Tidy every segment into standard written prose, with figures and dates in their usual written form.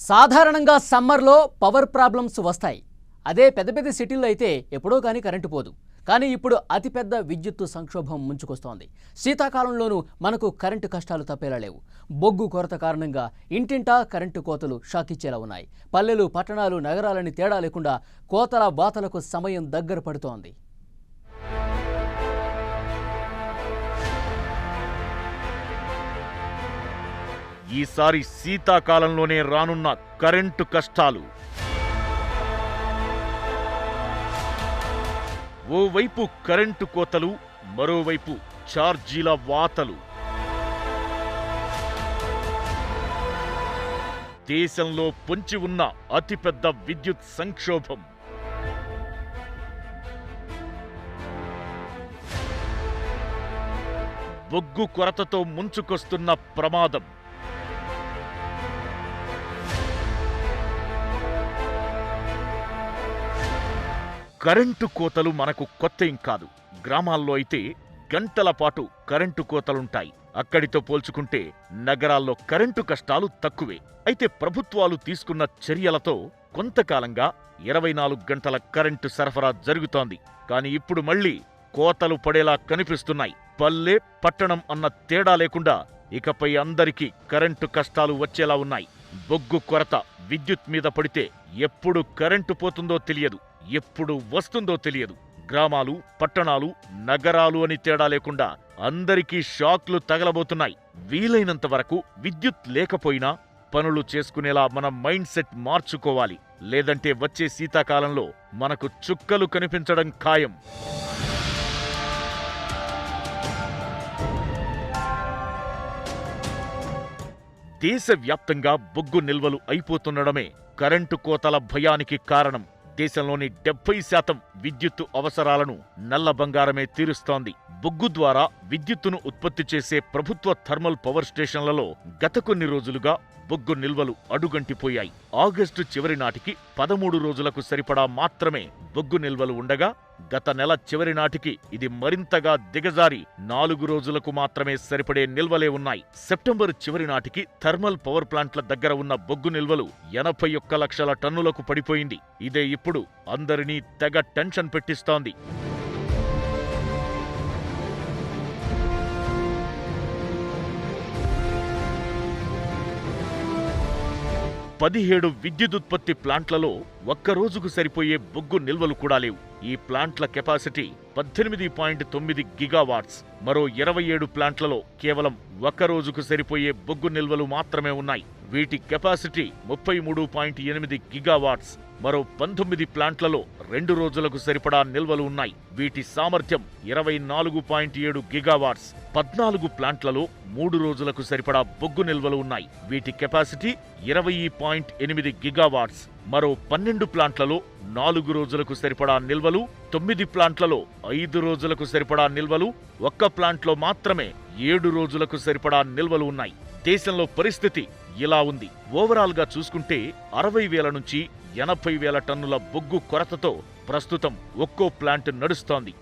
సాధారణంగా సమ్మర్లో power problems వస్తాయి. అదే పెద్ద పెద్ద సిటీల్లో అయితే ఎప్పుడో కానీ కరెంటు పోదు. కానీ ఇప్పుడు అతిపెద్ద విద్యుత్తు సంక్షోభం ముంచుకొస్తోంది. శీతాకాలంలోనూ మనకు కరెంటు కష్టాలు తప్పేలా లేవు. బొగ్గు కొరత కారణంగా ఇంటింటా కరెంటు కోతలు షాకిచ్చేలా ఉన్నాయి. పల్లెలు, పట్టణాలు, నగరాలని తేడా లేకుండా కోతల బాతలకు సమయం దగ్గర పడుతోంది. ఈసారి శీతాకాలంలోనే రానున్న కరెంటు కష్టాలు. ఓవైపు కరెంటు కోతలు, మరోవైపు ఛార్జీల వాతలు. దేశంలో పొంచి ఉన్న అతిపెద్ద విద్యుత్ సంక్షోభం. బొగ్గు కొరతతో ముంచుకొస్తున్న ప్రమాదం. కరెంటు కోతలు మనకు కొత్తేం కాదు. గ్రామాల్లో అయితే గంటల పాటు కరెంటు కోతలుంటాయి. అక్కడితో పోల్చుకుంటే నగరాల్లో కరెంటు కష్టాలు తక్కువే. అయితే ప్రభుత్వాలు తీసుకున్న చర్యలతో కొంతకాలంగా 24 గంటల కరెంటు సరఫరా జరుగుతోంది. కాని ఇప్పుడు మళ్లీ కోతలు పడేలా కనిపిస్తున్నాయి. పల్లె, పట్టణం అన్న తేడా లేకుండా ఇకపై అందరికీ కరెంటు కష్టాలు వచ్చేలా ఉన్నాయి. బొగ్గు కొరత విద్యుత్ మీద పడితే ఎప్పుడు కరెంటు పోతుందో తెలియదు, ఎప్పుడు వస్తుందో తెలియదు. గ్రామాలు, పట్టణాలు, నగరాలు అని తేడా లేకుండా అందరికీ షాక్లు తగలబోతున్నాయి. వీలైనంత వరకు విద్యుత్ లేకపోయినా పనులు చేసుకునేలా మన మైండ్ సెట్ మార్చుకోవాలి. లేదంటే వచ్చే శీతాకాలంలో మనకు చుక్కలు కనిపించడం ఖాయం. దేశవ్యాప్తంగా బొగ్గు నిల్వలు అయిపోతుండడమే కరెంటు కోతల భయానికి కారణం. దేశంలోని 70% విద్యుత్తు అవసరాలను నల్ల బంగారమే తీరుస్తోంది. బొగ్గు ద్వారా విద్యుత్తును ఉత్పత్తి చేసే ప్రభుత్వ థర్మల్ పవర్ స్టేషన్లలో గత కొన్ని రోజులుగా బొగ్గు నిల్వలు అడుగంటిపోయాయి. ఆగస్టు చివరి నాటికి 13 రోజులకు సరిపడా మాత్రమే బొగ్గు నిల్వలు ఉండగా, గత నెల చివరి నాటికి ఇది మరింతగా దిగజారి 4 రోజులకు మాత్రమే సరిపడే నిల్వలే ఉన్నాయి. సెప్టెంబర్ చివరి నాటికి థర్మల్ పవర్ ప్లాంట్ల దగ్గర ఉన్న బొగ్గు నిల్వలు 81 లక్షల టన్నులకు పడిపోయింది. ఇదే ఇప్పుడు అందరినీ తెగ టెన్షన్ పెట్టిస్తోంది. పదిహేడు విద్యుదుత్పత్తి ప్లాంట్లలో ఒక్కరోజుకు సరిపోయే బొగ్గు నిల్వలు కూడా లేవు. ఈ ప్లాంట్ల కెపాసిటీ 18.9 గిగావాట్స్. మరో 27 ప్లాంట్లలో కేవలం ఒక రోజుకు సరిపోయే బొగ్గు నిల్వలు మాత్రమే ఉన్నాయి. వీటి కెపాసిటీ 33.8 గిగావాట్స్. మరో 19 ప్లాంట్లలో 2 రోజులకు సరిపడా నిల్వలు ఉన్నాయి. వీటి సామర్థ్యం 24.7 గిగావాట్స్. 14 ప్లాంట్లలో 3 రోజులకు సరిపడా బొగ్గు నిల్వలు ఉన్నాయి. వీటి కెపాసిటీ 20.8 గిగావాట్స్. మరో 12 ప్లాంట్లలో 4 రోజులకు సరిపడా నిల్వలు, 9 ప్లాంట్లలో 5 రోజులకు సరిపడా నిల్వలు, ఒక్క ప్లాంట్లో మాత్రమే 7 రోజులకు సరిపడా నిల్వలు ఉన్నాయి. దేశంలో పరిస్థితి ఇలా ఉంది. ఓవరాల్ గా చూసుకుంటే 60,000 నుంచి 80,000 టన్నుల బొగ్గు కొరతతో ప్రస్తుతం ఒక్కో ప్లాంట్ నడుస్తోంది.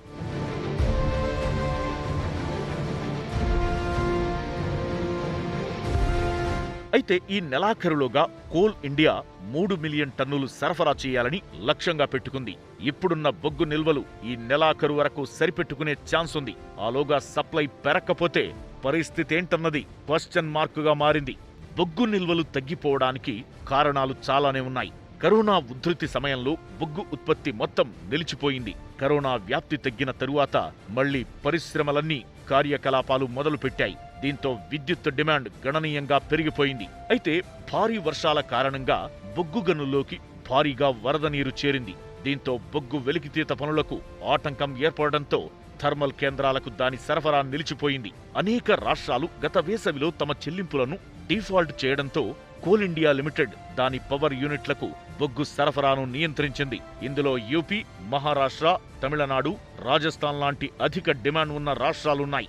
అయితే ఈ నెలాఖరులోగా కోల్ ఇండియా 3 మిలియన్ టన్నులు సరఫరా చేయాలని లక్ష్యంగా పెట్టుకుంది. ఇప్పుడున్న బొగ్గు నిల్వలు ఈ నెలాఖరు వరకు సరిపెట్టుకునే ఛాన్స్ ఉంది. ఆలోగా సప్లై పెరక్కపోతే పరిస్థితేంటన్నది క్వశ్చన్ మార్కుగా మారింది. బొగ్గు నిల్వలు తగ్గిపోవడానికి కారణాలు చాలానే ఉన్నాయి. కరోనా ఉధృతి సమయంలో బొగ్గు ఉత్పత్తి మొత్తం నిలిచిపోయింది. కరోనా వ్యాప్తి తగ్గిన తరువాత మళ్లీ పరిశ్రమలన్నీ కార్యకలాపాలు మొదలుపెట్టాయి. దీంతో విద్యుత్ డిమాండ్ గణనీయంగా పెరిగిపోయింది. అయితే భారీ వర్షాల కారణంగా బొగ్గు గనుల్లోకి భారీగా వరద నీరు చేరింది. దీంతో బొగ్గు వెలికితీత పనులకు ఆటంకం ఏర్పడడంతో థర్మల్ కేంద్రాలకు దాని సరఫరా నిలిచిపోయింది. అనేక రాష్ట్రాలు గత వేసవిలో తమ చెల్లింపులను డిఫాల్ట్ చేయడంతో కోల్ ఇండియా లిమిటెడ్ దాని పవర్ యూనిట్లకు బొగ్గు సరఫరాను నియంత్రించింది. ఇందులో యూపీ, మహారాష్ట్ర, తమిళనాడు, రాజస్థాన్ లాంటి అధిక డిమాండ్ ఉన్న రాష్ట్రాలున్నాయి.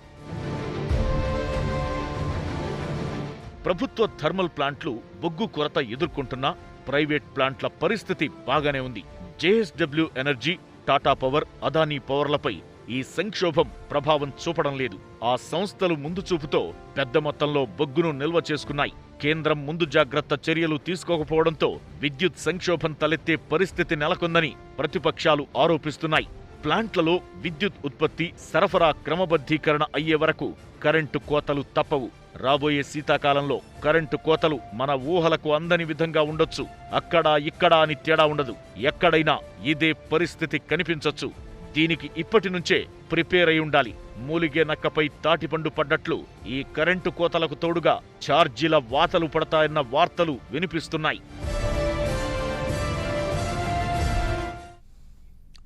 ప్రభుత్వ థర్మల్ ప్లాంట్లు బొగ్గు కొరత ఎదుర్కొంటున్నా ప్రైవేట్ ప్లాంట్ల పరిస్థితి బాగానే ఉంది. JSW energy, Tata power, Adani పవర్లపై ఈ సంక్షోభం ప్రభావం చూపడం లేదు. ఆ సంస్థలు ముందు చూపుతో పెద్ద మొత్తంలో బొగ్గును నిల్వ చేసుకున్నాయి. కేంద్రం ముందు జాగ్రత్త చర్యలు తీసుకోకపోవడంతో విద్యుత్ సంక్షోభం తలెత్తే పరిస్థితి నెలకొందని ప్రతిపక్షాలు ఆరోపిస్తున్నాయి. ప్లాంట్లలో విద్యుత్ ఉత్పత్తి, సరఫరా క్రమబద్ధీకరణ అయ్యే వరకు కరెంటు కోతలు తప్పవు. రాబోయే శీతాకాలంలో కరెంటు కోతలు మన ఊహలకు అందని విధంగా ఉండొచ్చు. అక్కడా ఇక్కడా అని తేడా ఉండదు. ఎక్కడైనా ఇదే పరిస్థితి కనిపించొచ్చు. దీనికి ఇప్పటి నుంచే ప్రిపేర్ అయి ఉండాలి. మూలిగే నక్కపై తాటిపండు పడ్డట్లు ఈ కరెంటు కోతలకు తోడుగా ఛార్జీల వాతలు పడతాయన్న వార్తలు వినిపిస్తున్నాయి.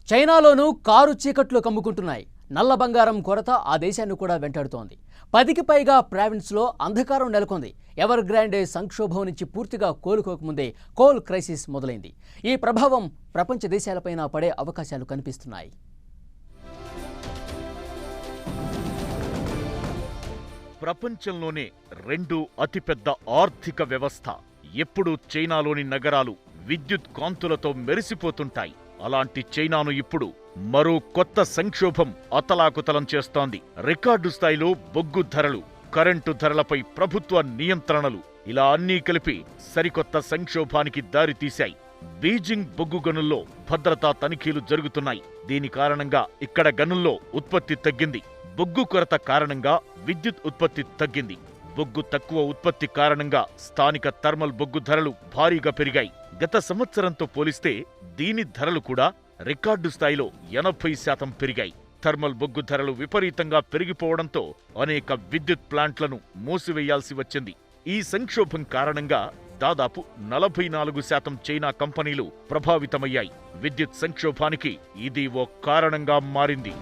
చైనాలోనూ కారు చీకట్లు కమ్ముకుంటున్నాయి. నల్ల బంగారం కొరత ఆ దేశాన్ని కూడా వెంటాడుతోంది. 10కి పైగా ప్రావిన్స్లో అంధకారం నెలకొంది. ఎవర్ గ్రాండే సంక్షోభం నుంచి పూర్తిగా కోలుకోకముందే కోల్ క్రైసిస్ మొదలైంది. ఈ ప్రభావం ప్రపంచ దేశాలపైన పడే అవకాశాలు కనిపిస్తున్నాయి. ప్రపంచంలోనే 2 అతిపెద్ద ఆర్థిక వ్యవస్థ. ఎప్పుడూ చైనాలోని నగరాలు విద్యుత్ కాంతులతో మెరిసిపోతుంటాయి. అలాంటి చైనాను ఇప్పుడు మరో కొత్త సంక్షోభం అతలాకుతలం చేస్తోంది. రికార్డు స్థాయిలో బొగ్గు ధరలు, కరెంటు ధరలపై ప్రభుత్వ నియంత్రణలు, ఇలా అన్నీ కలిపి సరికొత్త సంక్షోభానికి దారితీశాయి. బీజింగ్ బొగ్గు గనుల్లో భద్రతా తనిఖీలు జరుగుతున్నాయి. దీని కారణంగా ఇక్కడ గనుల్లో ఉత్పత్తి తగ్గింది. బొగ్గు కొరత కారణంగా విద్యుత్ ఉత్పత్తి తగ్గింది. బొగ్గు తక్కువ ఉత్పత్తి కారణంగా స్థానిక థర్మల్ బొగ్గు ధరలు భారీగా పెరిగాయి. గత సంవత్సరంతో పోలిస్తే దీని ధరలు కూడా రికార్డు స్థాయిలో 80% పెరిగాయి. థర్మల్ బొగ్గు ధరలు విపరీతంగా పెరిగిపోవడంతో అనేక విద్యుత్ ప్లాంట్లను మూసివేయాల్సి వచ్చింది. ఈ సంక్షోభం కారణంగా దాదాపు 44% చైనా కంపెనీలు ప్రభావితమయ్యాయి. విద్యుత్ సంక్షోభానికి ఇది ఓ కారణంగా మారింది.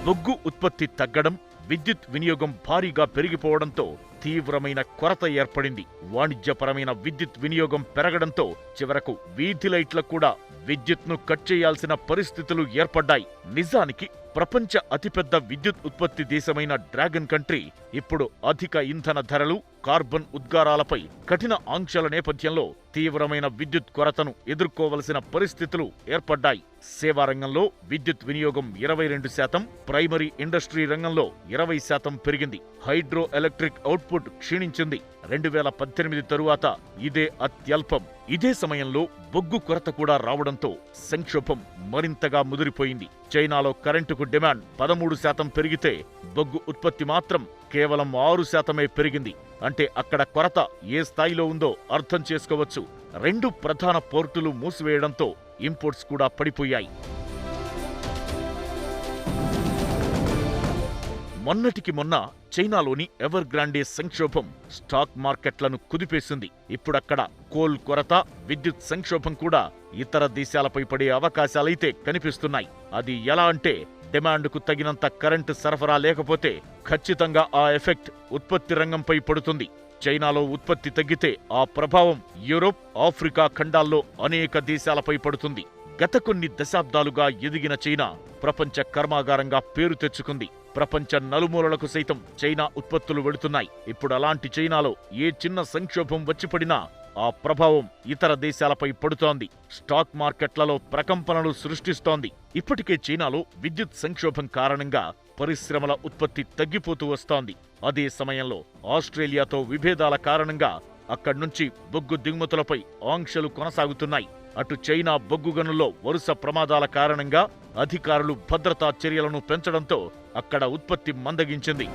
బొగ్గు ఉత్పత్తి తగ్గడం, విద్యుత్ వినియోగం భారీగా పెరిగిపోవడంతో తీవ్రమైన కొరత ఏర్పడింది. వాణిజ్యపరమైన విద్యుత్ వినియోగం పెరగడంతో చివరకు వీధి లైట్లకు కూడా విద్యుత్ను కట్ చేయాల్సిన పరిస్థితులు ఏర్పడ్డాయి. నిజానికి ప్రపంచ అతిపెద్ద విద్యుత్ ఉత్పత్తి దేశమైన డ్రాగన్ కంట్రీ ఇప్పుడు అధిక ఇంధన ధరలు, కార్బన్ ఉద్గారాలపై కఠిన ఆంక్షల నేపథ్యంలో తీవ్రమైన విద్యుత్ కొరతను ఎదుర్కోవలసిన పరిస్థితులు ఏర్పడ్డాయి. సేవా రంగంలో విద్యుత్ వినియోగం 22%, ప్రైమరీ ఇండస్ట్రీ రంగంలో 20% పెరిగింది. Hydro electric output క్షీణించింది. 2018 తరువాత ఇదే అత్యల్పం. ఇదే సమయంలో బొగ్గు కొరత కూడా రావడంతో సంక్షోభం మరింతగా ముదిరిపోయింది. చైనాలో కరెంటుకు డిమాండ్ 13% పెరిగితే బొగ్గు ఉత్పత్తి మాత్రం కేవలం 6% పెరిగింది. అంటే అక్కడ కొరత ఏ స్థాయిలో ఉందో అర్థం చేసుకోవచ్చు. 2 ప్రధాన పోర్టులు మూసివేయడంతో ఇంపోర్ట్స్ కూడా పడిపోయాయి. మొన్నటికి మొన్న చైనాలోని ఎవర్ గ్రాండే సంక్షోభం స్టాక్ మార్కెట్లను కుదిపేసింది. ఇప్పుడక్కడ కోల్ కొరత, విద్యుత్ సంక్షోభం కూడా ఇతర దేశాలపై పడే అవకాశాలైతే కనిపిస్తున్నాయి. అది ఎలా అంటే, డిమాండ్కు తగినంత కరెంటు సరఫరా లేకపోతే ఖచ్చితంగా ఆ ఎఫెక్ట్ ఉత్పత్తి రంగంపై పడుతుంది. చైనాలో ఉత్పత్తి తగ్గితే ఆ ప్రభావం యూరోప్, ఆఫ్రికా ఖండాల్లో అనేక దేశాలపై పడుతుంది. గత కొన్ని దశాబ్దాలుగా ఎదిగిన చైనా ప్రపంచ కర్మాగారంగా పేరు తెచ్చుకుంది. ప్రపంచ నలుమూలలకు సైతం చైనా ఉత్పత్తులు వెళుతున్నాయి. ఇప్పుడు అలాంటి చైనాలో ఏ చిన్న సంక్షోభం వచ్చిపడినా ఆ ప్రభావం ఇతర దేశాలపై పడుతోంది. స్టాక్ మార్కెట్లలో ప్రకంపనలు సృష్టిస్తోంది. ఇప్పటికే చైనాలో విద్యుత్ సంక్షోభం కారణంగా పరిశ్రమల ఉత్పత్తి తగ్గిపోతూ వస్తోంది. అదే సమయంలో ఆస్ట్రేలియాతో విభేదాల కారణంగా అక్కడ్నుంచి బొగ్గు దిగుమతులపై ఆంక్షలు కొనసాగుతున్నాయి. అటు చైనా బొగ్గు గనుల్లో వరుస ప్రమాదాల కారణంగా అధికారులు భద్రతా చర్యలను పెంచడంతో అక్కడ ఉత్పత్తి మందగించింది.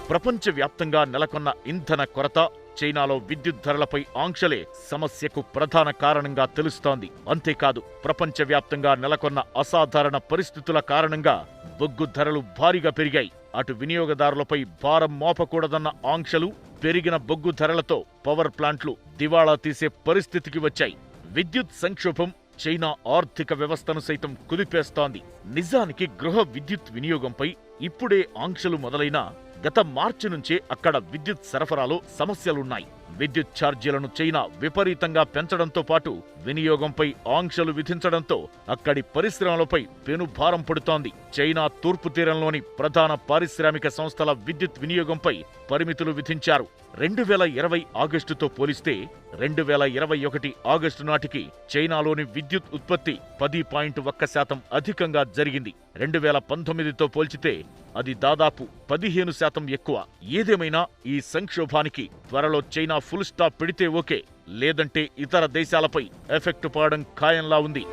ప్రపంచవ్యాప్తంగా నెలకొన్న ఇంధన కొరత, చైనాలో విద్యుత్ ధరలపై ఆంక్షలే సమస్యకు ప్రధాన కారణంగా తెలుస్తోంది. అంతేకాదు, ప్రపంచవ్యాప్తంగా నెలకొన్న అసాధారణ పరిస్థితుల కారణంగా బొగ్గు ధరలు భారీగా పెరిగాయి. అటు వినియోగదారులపై భారం మోపకూడదన్న ఆంక్షలు, పెరిగిన బొగ్గు ధరలతో పవర్ ప్లాంట్లు దివాళా తీసే పరిస్థితికి వచ్చాయి. విద్యుత్ సంక్షోభం చైనా ఆర్థిక వ్యవస్థను సైతం కుదిపేస్తోంది. నిజానికి గృహ విద్యుత్ వినియోగంపై ఇప్పుడే ఆంక్షలు మొదలైనా గత మార్చి నుంచే అక్కడ విద్యుత్ సరఫరాలో సమస్యలున్నాయి. విద్యుత్ ఛార్జీలను చైనా విపరీతంగా పెంచడంతో పాటు వినియోగంపై ఆంక్షలు విధించడంతో అక్కడి పరిశ్రమలపై పెనుభారం పడుతోంది. చైనా తూర్పు తీరంలోని ప్రధాన పారిశ్రామిక సంస్థల విద్యుత్ వినియోగంపై పరిమితులు విధించారు. 2020 ఆగస్టుతో పోలిస్తే 2021 ఆగస్టు నాటికి చైనాలోని విద్యుత్ ఉత్పత్తి 10.1% అధికంగా జరిగింది. 2019తో పోల్చితే అది దాదాపు 15% ఎక్కువ. ఏదేమైనా ఈ సంక్షోభానికి త్వరలో చైనా ఫుల్ స్టాప్ పెడితే ఓకే, లేదంటే ఇతర దేశాలపై ఎఫెక్ట్ పడడం ఖాయంలా ఉంది.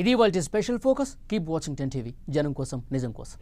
ఇది వాళ్ళ special focus. Keep watching 10 TV, జనం కోసం నిజం కోసం.